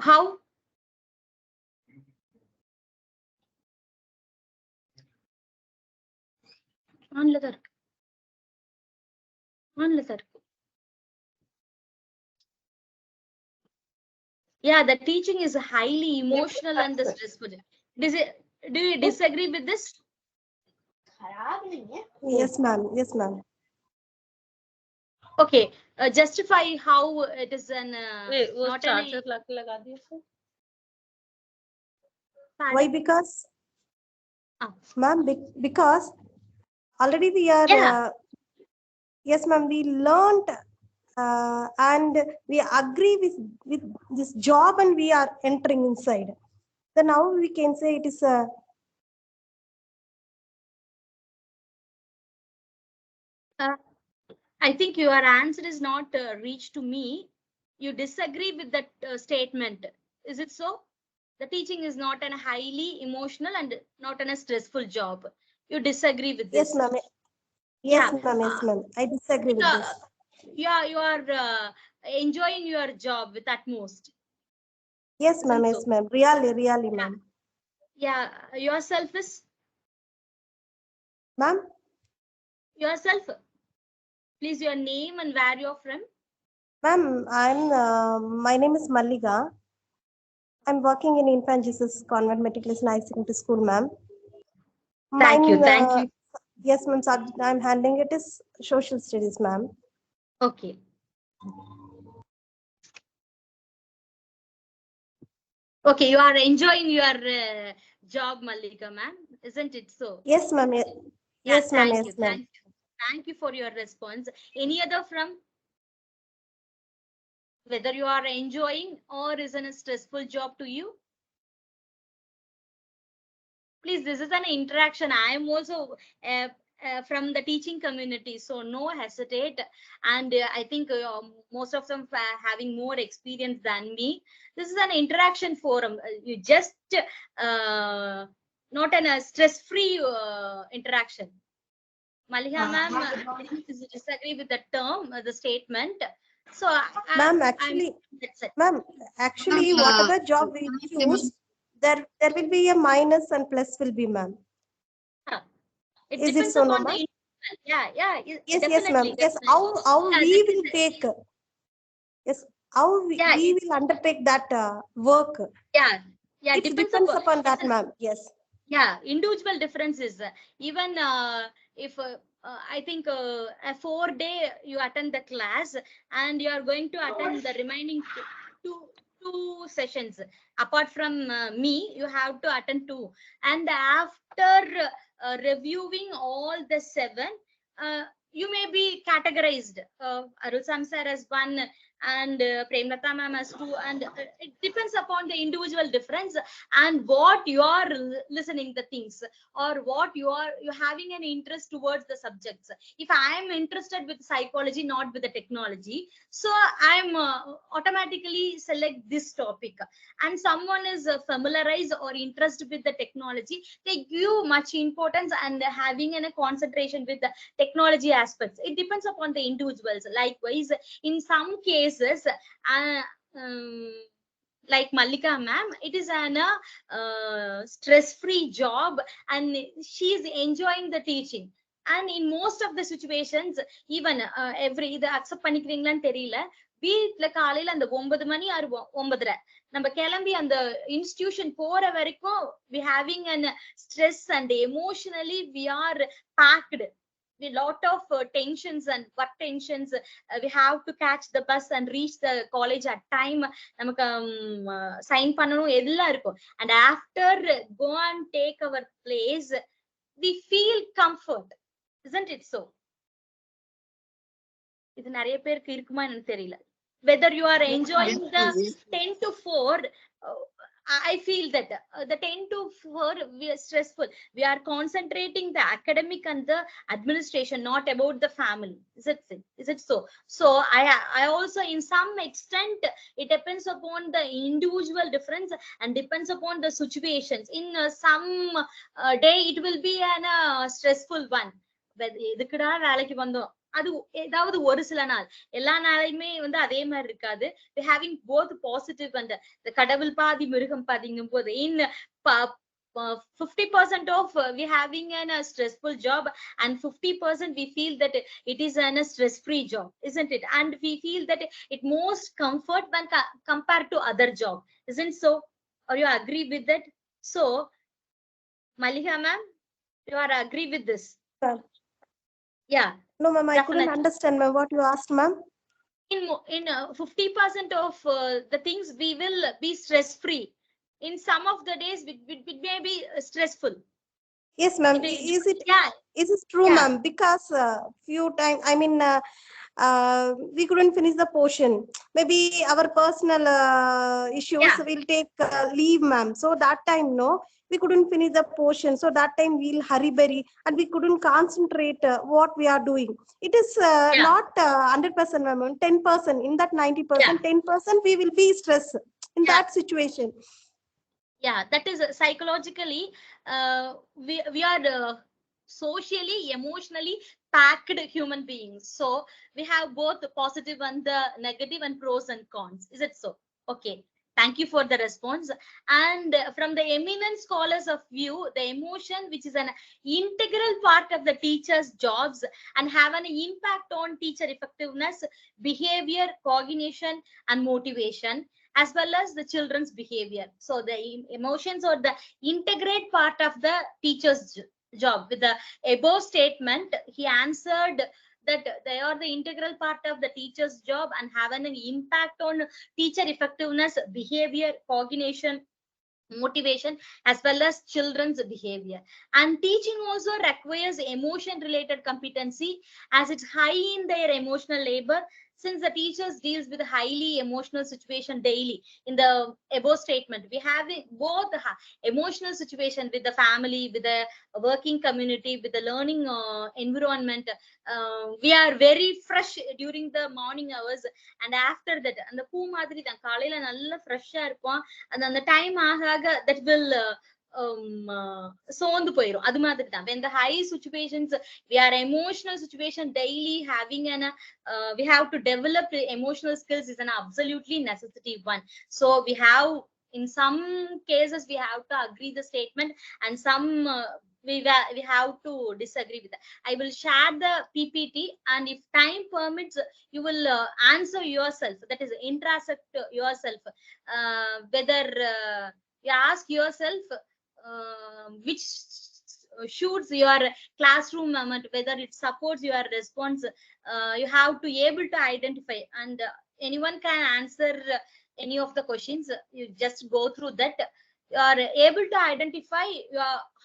How? ஆன்ல தான் இருக்கு. ஆன்ல தான் இருக்கு. Yeah, the teaching is highly emotional and stressful. Do you disagree with this? Yes, ma'am. Yes, ma'am. Okay, justify how it is an not charger an लगा दिया sir? Why? Because, Ah. ma'am, because already we are, Yeah. yes, ma'am, we learned and we agree with this job and we are entering inside. So now we can say it is a, I think your answer is not reached to me. You disagree with that statement. Is it so? The teaching is not a highly emotional and not a stressful job. You disagree with this? yes, ma'am. Yes, Yeah. ma'am. Yes, ma'am. I disagree with this. Yeah, you are enjoying your job with utmost. Yes, ma'am. Isn't Yes, so? ma'am. Really, really, ma'am. Yeah, yourself is Ma'am, yourself. Please, your name and where you're from. ma'am, my name is Malliga. I'm working in Infant Jesus Convent Matriculation High Secondary School, ma'am. Thank you. Thank you. Yes, ma'am. Subject I'm handling it is social studies, ma'am. Okay. Okay, you are enjoying your job, Mallika, ma'am, isn't it so? Yes, ma'am. Yes, Yeah, yes, ma'am. thank Yes, you. ma'am. Thank you for your response. Any other from? Whether you are enjoying or is it a stressful job to you? Please, this is an interaction. I am also from the teaching community, so no hesitate. And I think most of them having more experience than me. This is an interaction forum. You just not a stress-free interaction. Maliha ma'am, disagree with the term, the statement. So, Ma'am, actually, ma'am, actually, whatever job we choose, there will be a minus and plus will be, ma'am. It Is it depends so, upon ma'am? the individual. Yeah, Yes, yes, ma'am. definitely. Yes, how we will take. Yes, how we will undertake that work. Yeah, It depends upon that, ma'am. Yes. Yeah, individual differences. Even if I think a 4-day you attend the class and you are going to attend the remaining two sessions. Apart from me, you have to attend 2. And after reviewing all the 7, you may be categorized. Arul Samsar as 1 and Premlata ma'am as 2, and it depends upon the individual difference and what you are listening the things, or what you having an interest towards the subjects. If I am interested with psychology, not with the technology, so I'm automatically select this topic. And someone is familiarized or interested with the technology, they give much importance and having a concentration with the technology aspects. It depends upon the individuals. Likewise, in some cases, like Mallika ma'am, it is an stress-free job and she is enjoying the teaching. And in most of the situations, even every இதை accept பண்ணிக்கிறீங்களான்னு தெரியல, வீட்டுல காலையில அந்த 9 மணி 9:30 நம்ம கிளம்பி அந்த institution போற வரைக்கும் we having an stress and emotionally we are packed. a lot of tensions and work tensions. We have to catch the bus and reach the college at time. நமக்கு sign பண்ணனும் எல்லாம் இருக்கும். And after go and take our place, we feel comfort. Isn't it so? இது நிறைய பேருக்கு இருக்குமா எனக்கு தெரியல. Whether you are enjoying the 10 to 4, I feel that the 10 to 4 we are stressful. We are concentrating the academic and the administration, not about the family. Is it so? So I also, in some extent, it depends upon the individual difference and depends upon the situations. In some day it will be an stressful one. எதுக்குடா வேலைக்கு வந்தோம், அது ஏதாவது ஒரு சில நாள். எல்லா நாளையுமே வந்து அதே மாதிரி இருக்காது. we having both positive and the கடவுள் பாதி மிருகம் பாதிங்கும் போது in 50% of we having a stressful job, and 50% we feel that it is a stress-free job, isn't it? And we feel that it most comfort when compared to other job, isn't so? Or you agree with that? So Malika ma'am, you are agree with this? Yeah. No, ma'am, I Definitely. couldn't understand, ma'am, what you asked, ma'am. In 50% of the things we will be stress free. In some of the days it may be stressful. Yes, ma'am. Is it? Yeah. Is it true, yeah, ma'am? Because few times, I mean, we couldn't finish the portion. Maybe our personal issues, yeah, will take leave, ma'am. So that time, no, we couldn't finish the portion. So that time we'll hurry berry and we couldn't concentrate what we are doing. It is yeah, not 100%, ma'am. 10%. In that 90%, yeah, 10% we will be stressed in, yeah, that situation. Yeah, that is psychologically we are socially, emotionally packed human beings. So we have both the positive and the negative and pros and cons. Is it so? Okay. Thank you for the response. And from the eminent scholars of view, the emotion, which is an integral part of the teacher's jobs and have an impact on teacher effectiveness, behavior, cognition, and motivation, as well as the children's behavior. So the emotions are the integrate part of the teacher's job. With the above statement, he answered that they are the integral part of the teacher's job and have an impact on teacher effectiveness, behavior, cognition, motivation, as well as children's behavior. And teaching also requires emotion related competency, as it's high in their emotional labor, since the teachers deals with highly emotional situation daily. In the above statement, we have both emotional situation with the family, with the working community, with the learning environment. We are very fresh during the morning hours, and after that அந்த பூ மாதிரி தான் காலையில நல்ல ஃப்ரெஷ்ஷா இருப்போம். அந்த time ஆக that will சோர்ந்து போயிரும். அது மாதிரி தான் when the high situations, we are emotional situation daily having an we have to develop emotional skills is an absolutely necessity one. So we have, in some cases we have to agree the statement, and some we have to disagree with that. I will share the PPT, and if time permits, you will answer yourself, that is intercept yourself, whether you ask yourself which shoots your classroom moment, whether it supports your response. You have to able to identify, and anyone can answer any of the questions. You just go through that. You are able to identify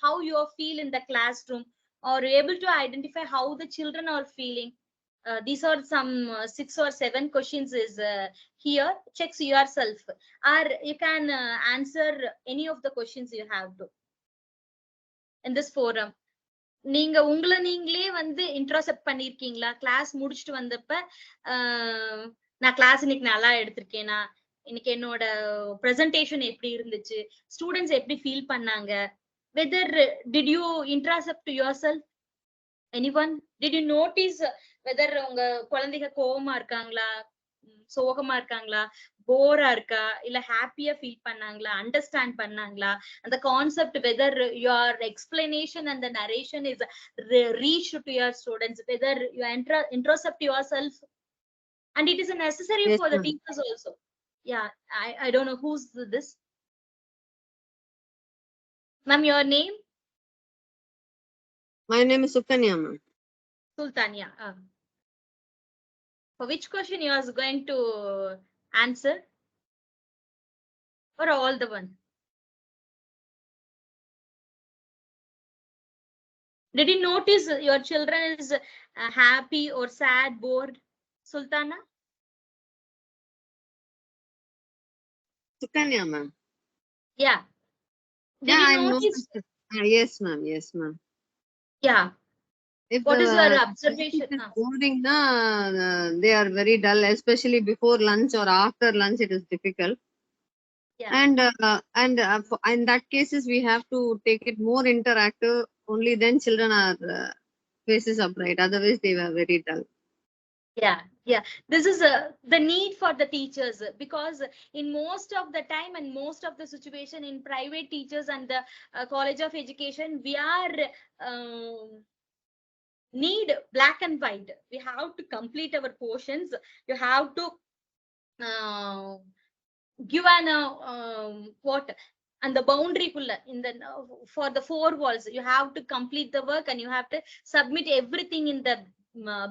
how you feel in the classroom, or able to identify how the children are feeling. These are some 6 or 7 questions is here. Checks yourself, or you can answer any of the questions you have to in this forum. நீங்க உங்களை நீங்களே வந்து இன்ட்ரோசெப்ட் பண்ணிருக்கீங்களா? Class முடிச்சுட்டு வந்தப்ப நான் class இன்னைக்கு நல்லா எடுத்திருக்கேனா, இன்னைக்கு என்னோட பிரசன்டேஷன் எப்படி இருந்துச்சு, ஸ்டூடெண்ட்ஸ் எப்படி ஃபீல் பண்ணாங்க, whether did you intercept yourself? Anyone? Did you notice whether உங்க குழந்தைங்க கோவமா இருக்காங்களா, சோகமா இருக்காங்களா, போரா இருக்கா, இல்ல ஹாப்பியா ஃபீல் பண்ணாங்களா, அண்டர்ஸ்டாண்ட் பண்ணாங்களா, அந்த concept whether your explanation and the narration is reached to your students, whether you intercept yourself, and it is necessary, yes, for the teachers also. Yeah, I don't know who's this. Ma'am, your name? My name is Sukanya, ma'am. Sultania. For which question you are going to answer? Or all the one? Did you notice your children is happy or sad, bored? Sultana? Sukanya, ma'am. Yeah. Did Yeah, you I'm notice? yes, ma'am. Yes, ma'am. Yeah. If What is your the observation? is boring, they are very dull, especially before lunch or after lunch. It is difficult. Yeah. And in that cases, we have to take it more interactive. Only then children are faces are bright. Otherwise, they were very dull. Yeah, this is the need for the teachers, because in most of the time and most of the situation in private teachers and the college of education, we are need black and white. We have to complete our portions. You have to uh, give an what and the boundary pull in the for the four walls. You have to complete the work and you have to submit everything in the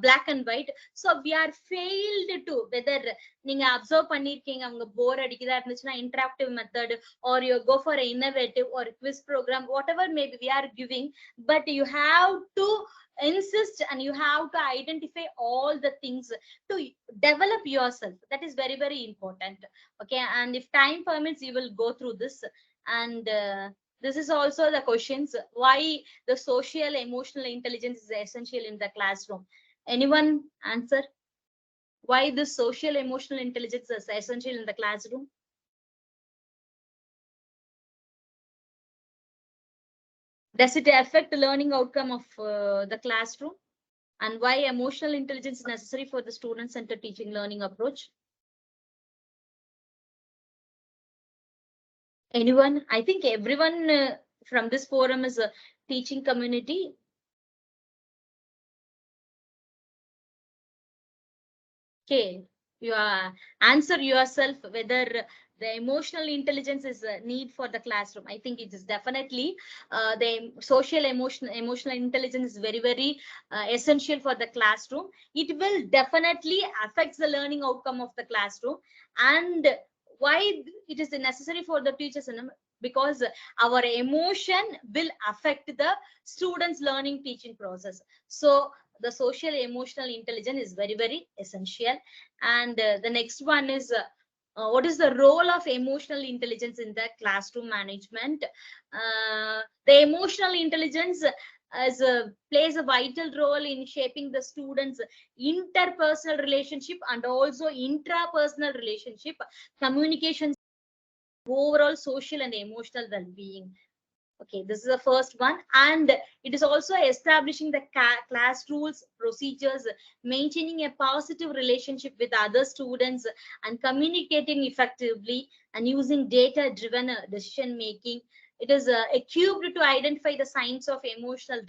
black and white. So we are failed to whether நீங்க observe பண்ணிருக்கீங்க அவங்க போர் அடிக்குதா இருந்துச்சுன்னா interactive method or you go for an innovative or quiz program, whatever maybe we are giving, but you have to insist and you have to identify all the things to develop yourself. That is very, very important. Okay, and if time permits, you will go through this. And this is also the questions why the social emotional intelligence is essential in the classroom. Anyone answer why the social emotional intelligence is essential in the classroom? Does it affect the learning outcome of the classroom? And why emotional intelligence is necessary for the student-centered teaching learning approach? Anyone? I think everyone from this forum is a teaching community. Okay, you answer yourself whether the emotional intelligence is a need for the classroom. I think it is definitely the social emotional intelligence is very, very essential for the classroom. It will definitely affect the learning outcome of the classroom. And why it is necessary for the teachers? Because our emotion will affect the students learning teaching process. So the social emotional intelligence is very, very essential. And the next one is what is the role of emotional intelligence in the classroom management? The emotional intelligence plays a vital role in shaping the students interpersonal relationship and also intrapersonal relationship, communication, overall social and emotional well-being. Okay, this is the first one. And it is also establishing the class rules, procedures, maintaining a positive relationship with other students, and communicating effectively and using data-driven decision making. It is equipped to identify the signs of emotional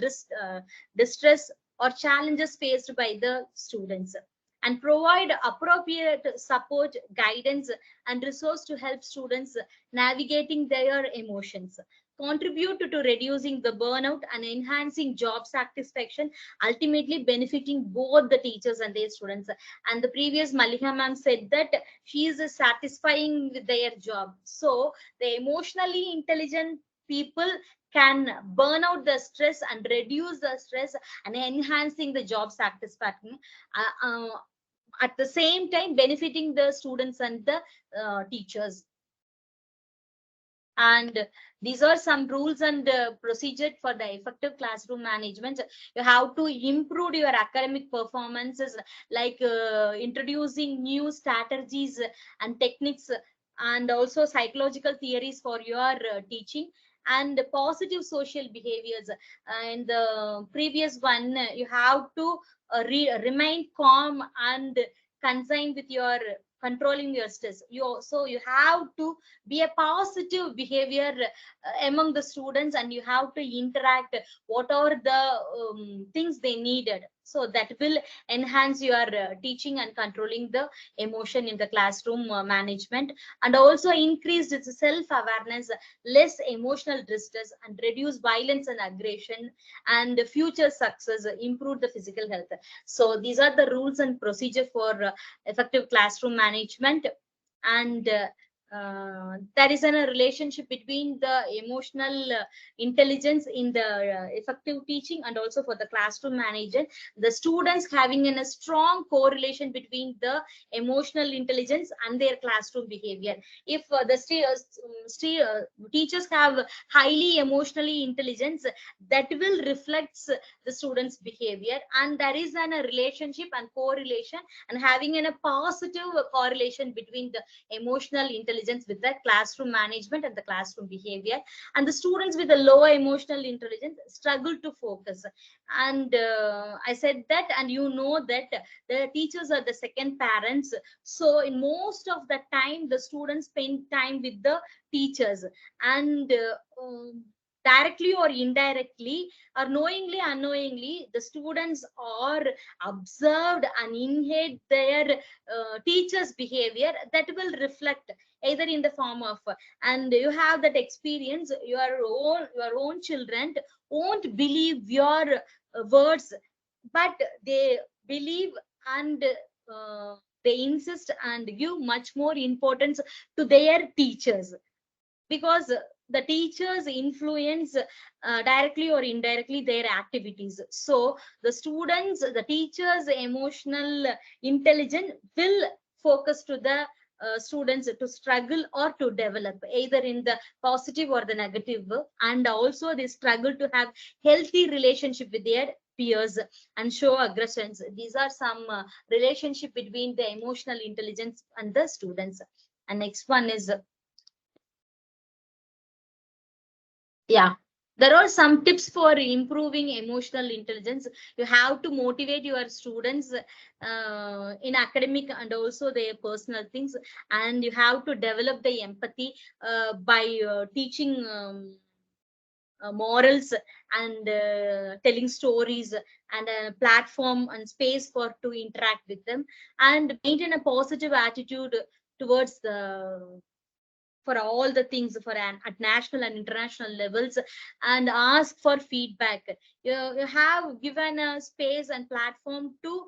distress or challenges faced by the students, and provide appropriate support, guidance, and resource to help students navigating their emotions, contribute to reducing the burnout and enhancing job satisfaction, ultimately benefiting both the teachers and their students. And the previous Malika ma'am said that she is satisfying with their job. So the emotionally intelligent people can burn out the stress and reduce the stress and enhancing the job satisfaction. At the same time benefiting the students and the teachers. And these are some rules and procedure for the effective classroom management. You have to improve your academic performances, like introducing new strategies and techniques, and also psychological theories for your teaching, and positive social behaviors. In the previous one, you have to remain calm and concerned with your controlling your stress. So you have to be a positive behavior among the students, and you have to interact what are the things they needed. So that will enhance your teaching and controlling the emotion in the classroom management, and also increased its self-awareness, less emotional distress, and reduce violence and aggression, and future success, improve the physical health. So these are the rules and procedure for effective classroom management. And there is a relationship between the emotional intelligence in the effective teaching and also for the classroom management. The students having a strong correlation between the emotional intelligence and their classroom behavior. If teachers have highly emotionally intelligence, that will reflect the students behavior, and there is a relationship and correlation and having a positive correlation between the emotional intelligence with the classroom management and the classroom behavior. And the students with a lower emotional intelligence struggle to focus. And I said that, and you know that the teachers are the second parents. So in most of the time, the students spend time with the teachers, and directly or indirectly or knowingly unknowingly, the students are observed and inherit their teachers behavior that will reflect either in the form of and you have that experience. Your own children won't believe your words, but they believe, and they insist and give much more importance to their teachers, because the teachers influence directly or indirectly their activities. So the students, the teachers emotional intelligence will focus to the students to struggle or to develop either in the positive or the negative, and also they struggle to have healthy relationship with their peers and show aggressions. These are some relationship between the emotional intelligence and the students. And next one is yeah, there are some tips for improving emotional intelligence. You have to motivate your students in academic and also their personal things, and you have to develop the empathy by teaching morals and telling stories and a platform and space for to interact with them, and maintain a positive attitude towards the for all the things for an at national and international levels, and ask for feedback. You have given a space and platform to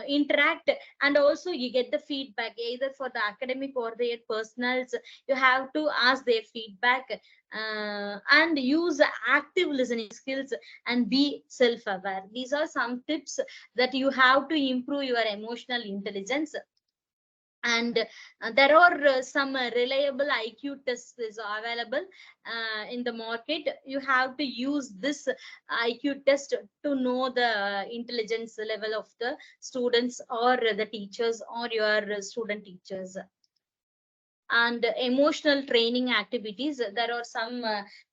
interact, and also you get the feedback either for the academic or their personals. You have to ask their feedback and use active listening skills and be self-aware. These are some tips that you have to improve your emotional intelligence. And there are some reliable IQ tests is available in the market. You have to use this IQ test to know the intelligence level of the students or the teachers or your student teachers. And emotional training activities, there are some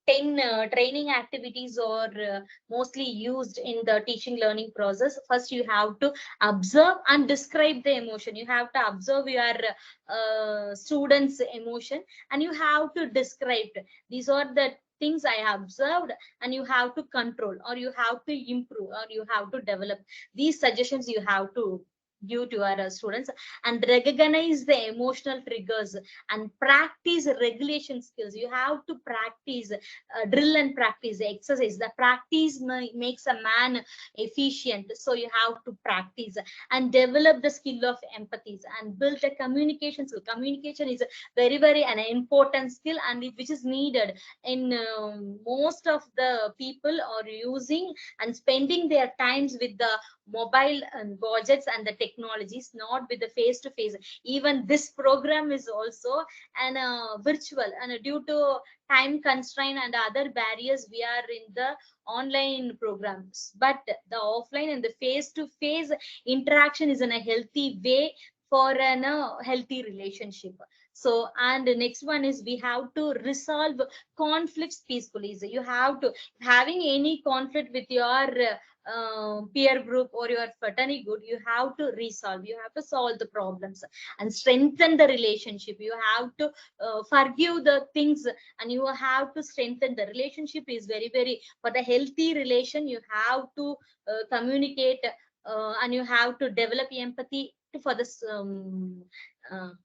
10 training activities are mostly used in the teaching learning process. First, you have to observe and describe the emotion. You have to observe your students emotion, and you have to describe. These are the things I observed, and you have to control, or you have to improve, or you have to develop. These suggestions you have to give to our students. And recognize the emotional triggers and practice regulation skills. You have to practice drill and practice exercise. The practice makes a man efficient, so you have to practice and develop the skill of empathy and build a communication skill. Communication is a very an important skill, and which is needed in most of the people are using and spending their times with the mobile and gadgets and the technologies, not with the face to face. Even this program is also an virtual, and due to time constraint and other barriers, we are in the online programs. But the offline and the face to face interaction is in a healthy way for an healthy relationship. So, and the next one is we have to resolve conflicts peacefully. So you have to, having any conflict with your peer group or your fraternity group, you have to resolve, you have to solve the problems and strengthen the relationship. You have to forgive the things, and you have to strengthen the relationship. Is very, very, for the healthy relation, you have to communicate, and you have to develop empathy for this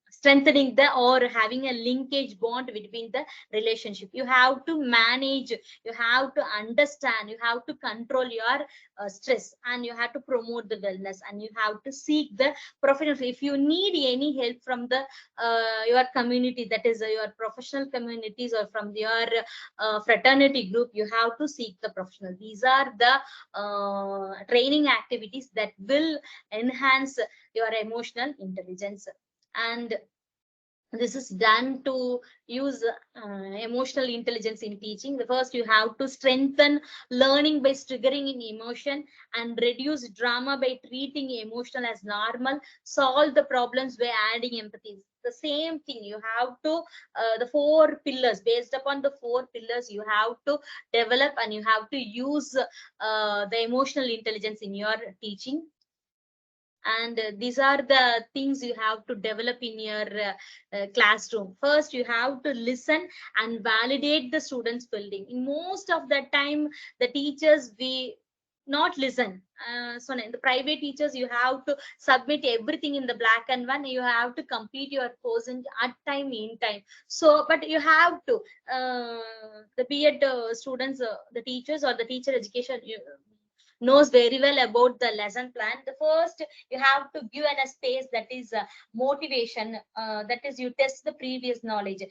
strengthening the or having a linkage bond between the relationship. You have to manage, you have to understand, you have to control your stress, and you have to promote the wellness, and you have to seek the professional. If you need any help from the your community, that is your professional communities, or from your fraternity group, you have to seek the professional. These are the training activities that will enhance your emotional intelligence. And this is done to use emotional intelligence in teaching. The first, you have to strengthen learning by triggering in emotion, and reduce drama by treating emotional as normal, solve the problems by adding empathy. The same thing, you have to the four pillars, based upon the four pillars, you have to develop, and you have to use the emotional intelligence in your teaching. And these are the things you have to develop in your classroom. First, you have to listen and validate the students building. In most of the time, the teachers, we not listen. So in the private teachers, you have to submit everything in the black and white. You have to complete your course at time, in time. So, but you have to the B.Ed students, the teachers or the teacher education, knows very well about the lesson plan. The first, you have to give a space, that is motivation, that is you test the previous knowledge.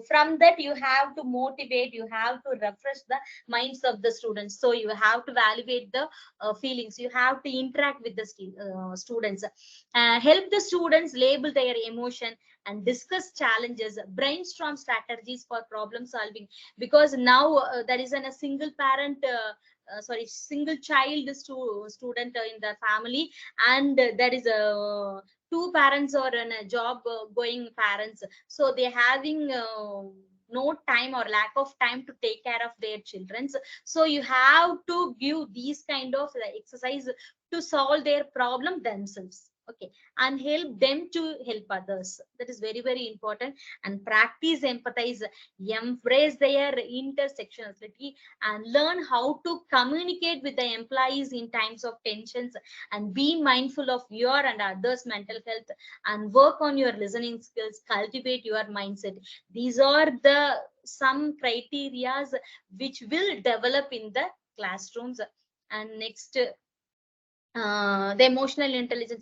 From that, you have to motivate, you have to refresh the minds of the students. So you have to validate the feelings, you have to interact with the students, help the students label their emotion and discuss challenges, brainstorm strategies for problem solving. Because now there is a single parent single child student in the family, and there is a two parents or in a job going parents, so they're having no time or lack of time to take care of their children. So you have to give these kind of exercise to solve their problem themselves, okay, and help them to help others. That is very, very important. And practice empathize, embrace their intersectionality, and learn how to communicate with the employees in times of tensions, and be mindful of your and others mental health, and work on your listening skills, cultivate your mindset. These are the some criterias which will develop in the classrooms. And next, the emotional intelligence